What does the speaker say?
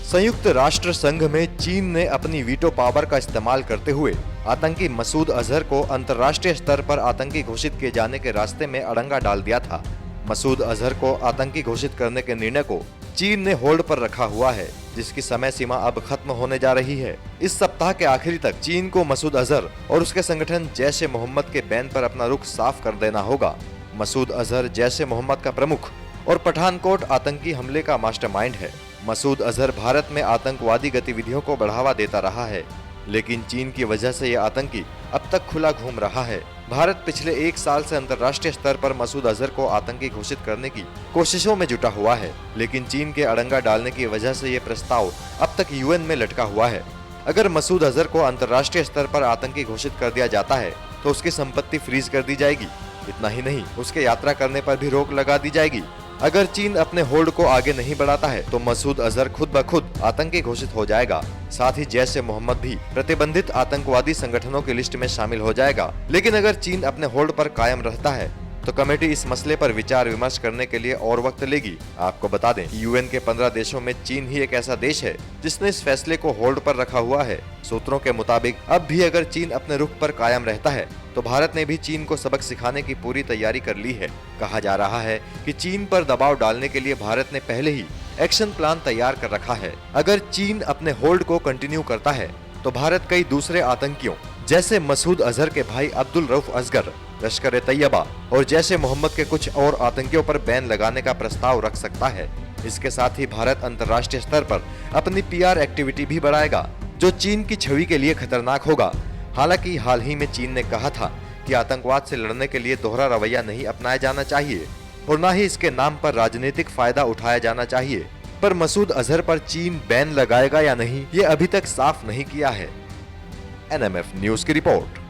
संयुक्त राष्ट्र संघ में चीन ने अपनी वीटो पावर का इस्तेमाल करते हुए आतंकी मसूद अजहर को अंतर्राष्ट्रीय स्तर पर आतंकी घोषित किए जाने के रास्ते में अड़ंगा डाल दिया था। मसूद अजहर को आतंकी घोषित करने के निर्णय को चीन ने होल्ड पर रखा हुआ है, जिसकी समय सीमा अब खत्म होने जा रही है। इस सप्ताह के आखिरी तक चीन को मसूद अजहर और उसके संगठन जैश-ए-मोहम्मद के बैन पर अपना रुख साफ कर देना होगा। मसूद अजहर जैश-ए-मोहम्मद का प्रमुख और पठानकोट आतंकी हमले का मास्टरमाइंड है। मसूद अजहर भारत में आतंकवादी गतिविधियों को बढ़ावा देता रहा है, लेकिन चीन की वजह से यह आतंकी अब तक खुला घूम रहा है। भारत पिछले 1 साल से अंतर्राष्ट्रीय स्तर पर मसूद अजहर को आतंकी घोषित करने की कोशिशों में जुटा हुआ है, लेकिन चीन के अड़ंगा डालने की वजह से ये प्रस्ताव अब तक यूएन में लटका हुआ है। अगर मसूद अजहर को अंतर्राष्ट्रीय स्तर पर आतंकी घोषित कर दिया जाता है तो उसकी संपत्ति फ्रीज कर दी जाएगी। इतना ही नहीं, उसके यात्रा करने पर भी रोक लगा दी जाएगी। अगर चीन अपने होल्ड को आगे नहीं बढ़ाता है तो मसूद अजहर खुद ब खुद आतंकी घोषित हो जाएगा। साथ ही जैश-ए-मोहम्मद भी प्रतिबंधित आतंकवादी संगठनों की लिस्ट में शामिल हो जाएगा। लेकिन अगर चीन अपने होल्ड पर कायम रहता है तो कमेटी इस मसले पर विचार विमर्श करने के लिए और वक्त लेगी। आपको बता दें कि यूएन के 15 देशों में चीन ही एक ऐसा देश है जिसने इस फैसले को होल्ड पर रखा हुआ है। सूत्रों के मुताबिक अब भी अगर चीन अपने रुख पर कायम रहता है तो भारत ने भी चीन को सबक सिखाने की पूरी तैयारी कर ली है। कहा जा रहा है कि चीन पर दबाव डालने के लिए भारत ने पहले ही एक्शन प्लान तैयार कर रखा है। अगर चीन अपने होल्ड को कंटिन्यू करता है तो भारत कई दूसरे आतंकियों जैसे मसूद अजहर के भाई अब्दुल रऊफ असगर, लश्कर-ए-तैयबा और जैश-ए-मोहम्मद के कुछ और आतंकियों पर बैन लगाने का प्रस्ताव रख सकता है। इसके साथ ही भारत अंतर्राष्ट्रीय स्तर पर अपनी पीआर एक्टिविटी भी बढ़ाएगा, जो चीन की छवि के लिए खतरनाक होगा। हालांकि हाल ही में चीन ने कहा था कि आतंकवाद से लड़ने के लिए दोहरा रवैया नहीं अपनाया जाना चाहिए और न ही इसके नाम पर राजनीतिक फायदा उठाया जाना चाहिए। पर मसूद अजहर पर चीन बैन लगाएगा या नहीं, ये अभी तक साफ नहीं किया है। एनएमएफ न्यूज की रिपोर्ट।